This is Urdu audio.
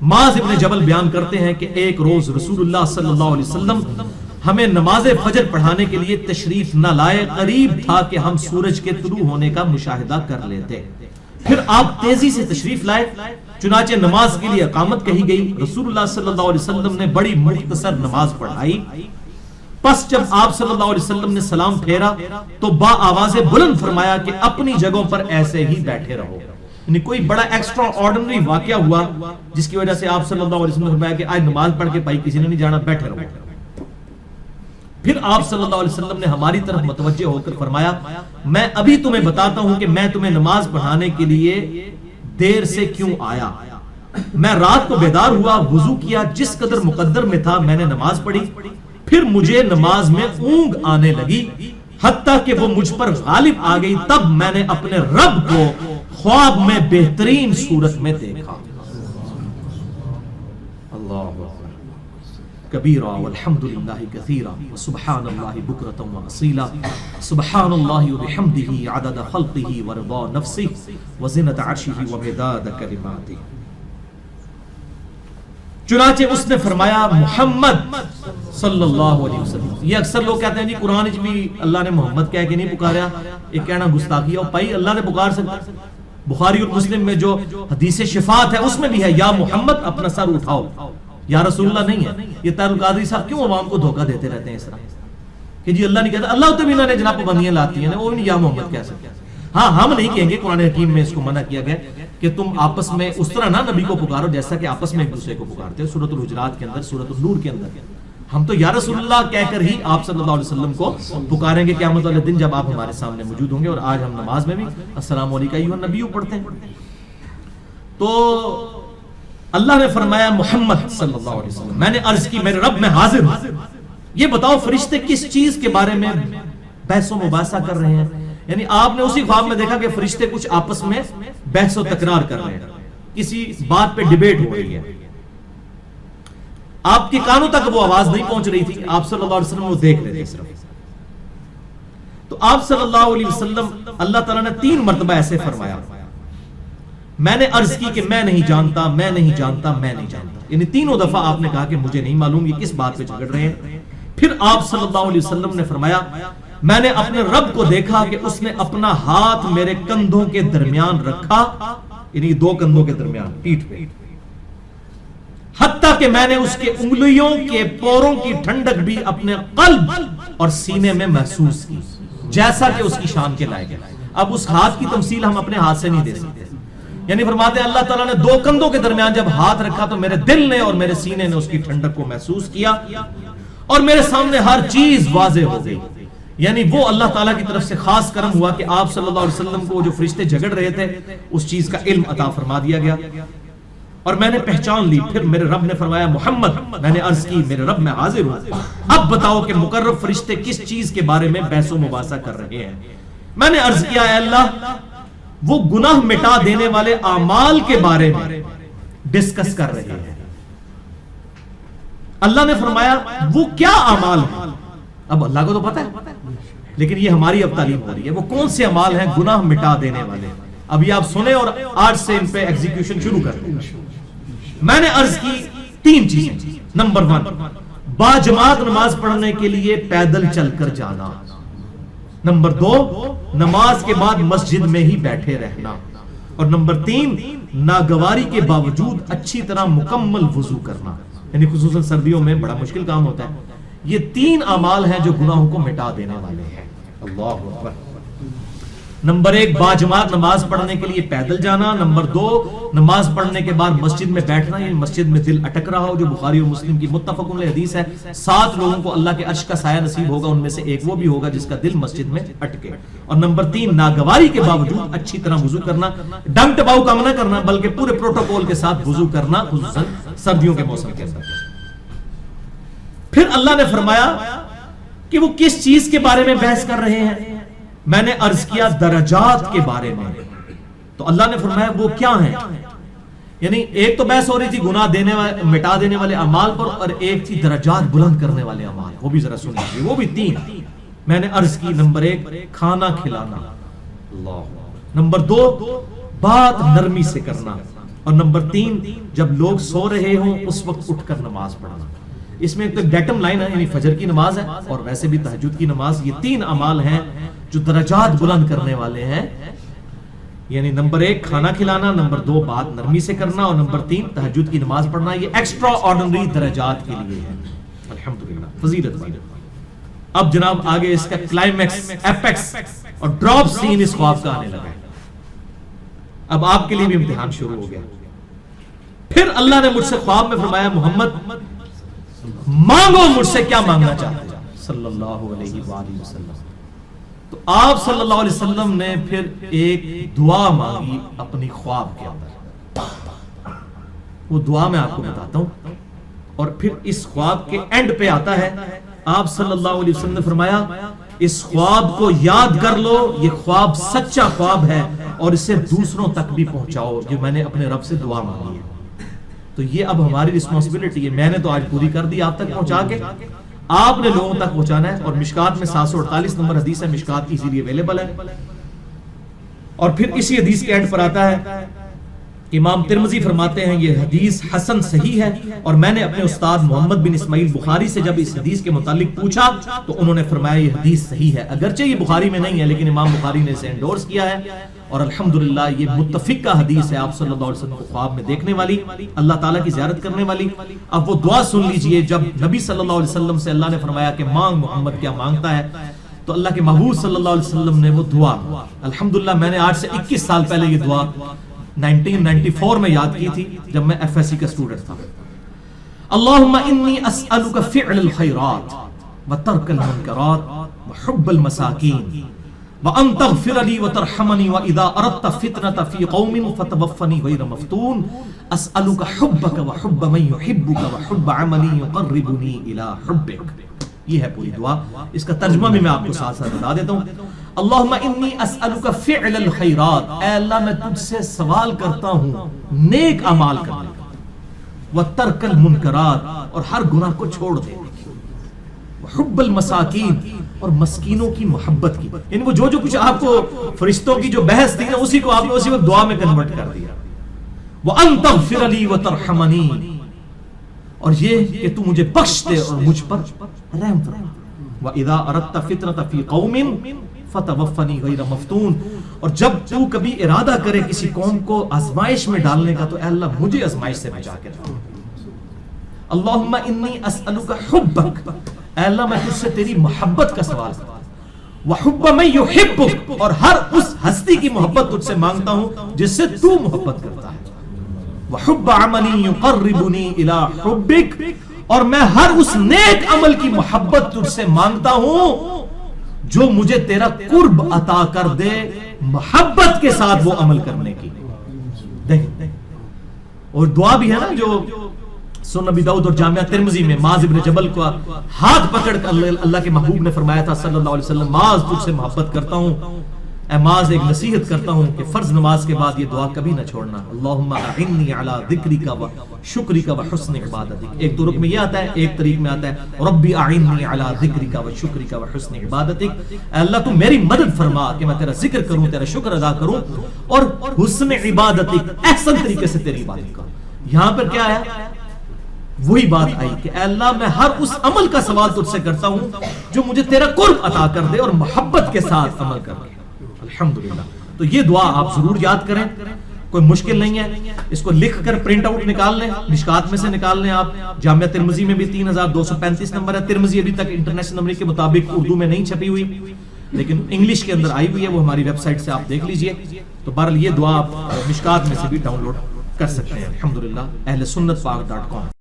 معاذ ابن جبل بیان کرتے ہیں کہ ایک روز رسول اللہ صلی اللہ علیہ وسلم ہمیں نماز فجر پڑھانے کے لیے تشریف نہ لائے، قریب تھا کہ ہم سورج کے طلوع ہونے کا مشاہدہ کر لیتے، پھر آپ تیزی سے تشریف لائے، چنانچہ نماز کے لیے اقامت کہی گئی، رسول اللہ صلی اللہ علیہ وسلم نے بڑی مختصر نماز پڑھائی، پس جب آپ صلی اللہ علیہ وسلم نے سلام پھیرا تو با آواز بلند فرمایا کہ اپنی جگہوں پر ایسے ہی بیٹھے رہو، یعنی کوئی بڑا ایکسٹرا آرڈنری واقعہ ہوا جس کی وجہ سے آپ صلی اللہ علیہ وسلم نے فرمایا کہ آج نماز پڑھ کے بھائی کسی نے نہیں جانا، بیٹھے رہو۔ پھر آپ صلی اللہ علیہ وسلم نے ہماری طرف متوجہ ہو کر فرمایا میں ابھی تمہیں بتاتا ہوں کہ میں تمہیں نماز پڑھانے کے لیے دیر سے کیوں آیا۔ میں رات کو بیدار ہوا، وضو کیا، جس قدر مقدر میں تھا میں نے نماز پڑھی، پھر مجھے نماز میں اونگ آنے لگی، حتیٰ کہ وہ مجھ پر غالب آ گئی، تب میں نے اپنے رب کو خواب میں بہترین صورت میں دیکھا۔ اللہ کبیرا والحمد للہ کثیرا وسبحان اللہ بکرۃ واصیلا سبحان اللہ وبحمدہ عدد خلقہ ورضا نفسہ وزنۃ عرشہ ومداد کلماتہ۔ چنانچہ اس نے فرمایا محمد صلی اللہ علیہ وسلم۔ یہ اکثر لوگ کہتے ہیں جی قرآن بھی اللہ نے محمد کہہ کے نہیں پکارا، یہ کہنا گستاخی ہے، بھائی اللہ نے پکار سکتا۔ بخاری اور مسلم میں جو حدیث شفاعت ہے اس میں بھی ہے یا محمد اپنا سر اٹھاؤ، یا رسول اللہ نہیں ہے۔ یہ طاہر القادری صاحب کیوں عوام کو دھوکہ دیتے رہتے ہیں اس طرح کہ جی اللہ نہیں کہتا، اللہ تو بھی انہوں نے جناب پابندیاں لاتی ہیں، وہ بھی یا محمد کہہ سکتے۔ ہاں ہم نہیں کہیں گے، قرآن حکیم میں اس کو منع کیا گیا کہ تم آپس میں اس طرح نہ نبی کو پکارو جیسا کہ آپس میں ایک دوسرے کو پکارتے ہیں۔ سورۃ الحجرات کے اندر، سورۃ النور کے اندر ہم تو یا رسول اللہ کہہ کر ہی آپ صلی اللہ علیہ وسلم کو پکاریں گے قیامت والے دن جب آپ ہمارے سامنے موجود ہوں گے۔ اور آج ہم نماز میں بھی السلام علیکم ایھا النبی پڑھتے ہیں۔ تو اللہ نے فرمایا محمد صلی اللہ علیہ وسلم، میں نے عرض کی میرے رب میں حاضر ہوں، یہ بتاؤ فرشتے کس چیز کے بارے میں بحث و مباحثہ کر رہے ہیں؟ یعنی آپ نے اسی خواب میں دیکھا کہ فرشتے کچھ آپس میں بحث و تکرار کر رہے ہیں، کسی بات پہ ڈیبیٹ ہو رہی ہے، آپ کے کانوں تک وہ آواز نہیں پہنچ رہی تھی، آپ صلی اللہ علیہ وسلم وہ دیکھ رہے تھے صرف۔ تو آپ صلی اللہ علیہ وسلم اللہ تعالیٰ نے 3 مرتبہ ایسے فرمایا، میں نے عرض کی کہ میں نہیں جانتا، میں نہیں جانتا، میں نہیں جانتا، یعنی 3 دفعہ آپ نے کہا کہ مجھے نہیں معلوم یہ کس بات پہ جھگڑ رہے ہیں۔ پھر آپ صلی اللہ علیہ وسلم نے فرمایا میں نے اپنے رب کو دیکھا کہ اس نے اپنا ہاتھ میرے کندھوں کے درمیان رکھا، یعنی 2 کندھوں کے درمیان پیٹھ پہ، حتیٰ کہ میں نے اس کے انگلیوں کے پوروں کی ٹھنڈک بھی اپنے قلب اور سینے میں محسوس کی جیسا کہ اس کی شان کے لائق ہے۔ اب اس ہاتھ کی تمثیل ہم اپنے ہاتھ سے نہیں دے سکتے، یعنی فرماتے ہیں اللہ تعالیٰ نے 2 کندھوں کے درمیان جب ہاتھ رکھا تو میرے دل نے اور میرے سینے نے اس کی ٹھنڈک کو محسوس کیا اور میرے سامنے ہر چیز واضح ہو گئی۔ یعنی وہ اللہ تعالیٰ کی طرف سے خاص کرم ہوا کہ آپ صلی اللہ علیہ وسلم کو جو فرشتے جھگڑ رہے تھے اس چیز کا علم عطا فرما دیا گیا اور میں نے پہچان لی۔ پھر میرے رب نے فرمایا محمد، میں نے عرض کی میرے رب میں حاضر ہوں، اب بتاؤ کہ مقرب فرشتے کس چیز کے بارے میں بحث و مباحثہ کر رہے ہیں؟ میں نے عرض کیا اے اللہ وہ گناہ مٹا دینے والے اعمال کے بارے میں ڈسکس کر رہے ہیں۔ اللہ نے فرمایا وہ کیا اعمال ہیں؟ اب اللہ کو تو پتا ہے لیکن یہ ہماری اب تعلیم ہو رہی ہے، وہ کون سے اعمال ہیں گناہ مٹا دینے والے؟ اب یہ آپ سنیں اور آج سے ان پہ ایگزیکیوشن شروع کر دیں۔ میں نے عرض کی 3 چیزیں، نمبر 1 باجماعت نماز پڑھنے کے لیے پیدل چل کر جانا، نمبر 2 نماز کے بعد مسجد میں ہی بیٹھے رہنا، اور نمبر 3 ناگواری کے باوجود اچھی طرح مکمل وضو کرنا، یعنی خصوصاً سردیوں میں بڑا مشکل کام ہوتا ہے۔ یہ 3 اعمال ہیں جو گناہوں کو مٹا دینے والے ہیں۔ اللہ اکبر۔ نمبر 1 باجماعت نماز پڑھنے کے لیے پیدل جانا، نمبر 2 نماز پڑھنے کے بعد مسجد میں بیٹھنا، یعنی مسجد میں دل اٹک رہا ہو، جو بخاری اور مسلم کی متفق علیہ حدیث ہے 7 لوگوں کو اللہ کے عرش کا سایہ نصیب ہوگا، ان میں سے ایک وہ بھی ہوگا جس کا دل مسجد میں اٹکے، اور نمبر 3 ناگواری کے باوجود اچھی طرح وضو کرنا، ڈنگ ٹپاؤ کام نہ کرنا بلکہ پورے پروٹوکول کے ساتھ وضو کرنا، خصوصاً سردیوں کے موسم کے اندر۔ پھر اللہ نے فرمایا کہ وہ کس چیز کے بارے میں بحث کر رہے ہیں؟ میں نے عرض کیا درجات کے بارے میں، تو اللہ نے فرمایا وہ کیا ہیں؟ یعنی ایک تو بحث ہو رہی تھی گناہ مٹا دینے والے اعمال پر، اور ایک تھی درجات بلند کرنے والے اعمال، وہ بھی ذرا سنیے، وہ بھی 3۔ میں نے عرض کی نمبر 1 کھانا کھلانا، اللہ، نمبر 2 بات نرمی سے کرنا، اور نمبر 3 جب لوگ سو رہے ہوں اس وقت اٹھ کر نماز پڑھنا. اس میں ایک ڈیٹم لائن ہے، یعنی فجر کی نماز ہے اور ویسے بھی تہجد کی نماز. یہ 3 اعمال ہیں جو درجات بلند کرنے والے ہیں. یعنی نمبر 1 کھانا کھلانا، نمبر 2 بات نرمی سے کرنا، اور نمبر 3 تہجد کی نماز پڑھنا. یہ ایکسٹرا آرڈنری درجات کے لیے ہے. الحمدللہ فضیلت. اب جناب آگے اس کا کلائمیکس، ایپیکس اور ڈراپ سین اس خواب کا آنے لگا ہے. اب آپ کے لیے بھی امتحان شروع ہو گیا. پھر اللہ نے مجھ سے خواب میں فرمایا محمد مانگو مجھ سے کیا مانگنا چاہتے ہیں صلی اللہ علیہ وآلہ وسلم. تو آپ صلی اللہ علیہ وسلم نے پھر ایک دعا مانگی اپنی خواب کے اندر. وہ دعا میں آپ کو بتاتا ہوں. اور پھر اس خواب کے اینڈ پہ آتا ہے آپ صلی اللہ علیہ وسلم نے فرمایا اس خواب کو یاد کر لو، یہ خواب سچا خواب ہے اور اسے دوسروں تک بھی پہنچاؤ جو میں نے اپنے رب سے دعا مانگی ہے. تو یہ اب ہماری رسپانسبلٹی ہے. میں نے تو آج پوری کر دی آپ تک پہنچا کے، آپ نے لوگوں تک پہنچانا ہے. اور مشکات میں 748 نمبر حدیث ہے، مشکات ایزیلی اویلیبل ہے. اور پھر اسی حدیث کے اینڈ پر آتا ہے امام ترمذی فرماتے ہیں یہ حدیث حسن صحیح ہے. اور میں نے اپنے استاد محمد بن اسماعیل بخاری سے جب اس حدیث کے متعلق پوچھا تو انہوں نے فرمایا یہ حدیث صحیح ہے. اگرچہ یہ بخاری میں نہیں ہے لیکن امام بخاری نے اسے انڈورس کیا ہے. اور الحمدللہ یہ متفق کا حدیث ہے، آپ صلی اللہ علیہ وسلم کو خواب میں دیکھنے والی، اللہ تعالیٰ کی زیارت کرنے والی. اب وہ دعا سن لیجئے. جب نبی صلی اللہ علیہ وسلم سے اللہ نے فرمایا کہ مانگ محمد کیا مانگتا ہے، تو اللہ کے محبوب صلی اللہ علیہ وسلم نے وہ دعا، الحمدللہ میں نے آج سے 21 سال پہلے یہ دعا 1994 میں یاد کی تھی جب میں ایف ایس سی کا اسٹوڈنٹ تھا. اللہم انی اسألک فعل الخیرات وترک المنکرات وحب المساکین وان تغفر لی وترحمنی واذا اردت فتنة فی قوم فتوفنی غیر مفتون اسألک حبک وحب من یحبک وحب عملی یقربنی الی حبک. یہ ہے پوری دعا. اس کا ترجمہ بھی میں آپ کو ساتھ ساتھ بتا دیتا ہوں. اللہم انی اسألک فعل الخیرات، اے اللہ میں تجھ سے سوال کرتا ہوں نیک اعمال کرنے کا، وترک المنکرات اور ہر گناہ کو چھوڑ دے، وحب المساکین اور مسکینوں کی محبت کی. یعنی وہ جو کچھ آپ کو فرشتوں کی جو بحث تھی نا اسی کو آپ نے اسی وقت دعا میں کنورٹ کر دیا. وَأَن تَغْفِرَ لِي وَتَرْحَمَنِي، اور یہ کہ تو مجھے بخش دے اور مجھ پر رحم فرما. وَإِذَا أَرَدْتَ فِتْنَةَ فِي قَوْمٍ فَتَوَفَّنِي غَيْرَ مَفْتُونٍ، اور جب تو کبھی ارادہ کرے کسی قوم کو آزمائش میں ڈالنے کا تو اے اللہ مجھے آزمائش سے بچا کے رکھ. اللہم انی اسألک حبک، اے اللہ میں تجھ سے تیری محبت کا سوال کرتا ہوں. وحب من یحبک، اور ہر اس ہستی کی محبت تجھ سے مانگتا ہوں جس سے تو محبت کرتا ہے. وحب عملی یقربنی الی حبک، اور میں ہر اس نیک عمل کی محبت تجھ سے مانگتا ہوں جو مجھے تیرا قرب عطا کر دے محبت کے ساتھ وہ عمل کرنے کی. دیکھ اور دعا بھی ہے نا جو سنن ابی داؤد اور جامعہ ترمذی میں معاذ ابن جبل کو ہاتھ پکڑ کر اللہ کے محبوب نے فرمایا تھا صلی اللہ علیہ وسلم معاذ تجھ سے محبت کرتا ہوں. اے معاذ ایک نصیحت کرتا ہوں کہ فرض نماز کے بعد یہ دعا کبھی نہ چھوڑنا. اللہم اعنی علی ذکرک و شکرک و حسن عبادتک. ایک طرق میں یہ آتا ہے، ایک طریق میں آتا ہے ربی اعنی علی ذکرک و شکرک و حسن عبادتک. اے اللہ تو میری مدد فرما کہ میں تیرا ذکر کروں، تیرا شکر ادا کروں اور حسن عبادتک، احسن طریقے سے تیری عبادت کروں. یہاں پر کیا ہے؟ وہی بات آئی کہ اے اللہ میں ہر اس عمل کا سوال تجھ سے کرتا ہوں جو مجھے تیرا قرب عطا کر دے اور محبت کے ساتھ عمل کر دے. الحمدللہ. تو یہ دعا آپ ضرور یاد کریں، کوئی مشکل نہیں ہے. اس کو لکھ کر پرنٹ آؤٹ نکال لیں، مشکات میں سے نکال لیں. آپ جامعہ ترمذی میں بھی 3235 نمبر ہے. ترمذی ابھی تک انٹرنیشنل نمبر کے مطابق اردو میں نہیں چھپی ہوئی لیکن انگلش کے اندر آئی ہوئی ہے، وہ ہماری ویب سائٹ سے آپ دیکھ لیجئے. تو بہرحال یہ دعا آپ مشکات میں سے بھی ڈاؤن لوڈ کر سکتے ہیں. الحمدللہ. اہل سنت پاک.com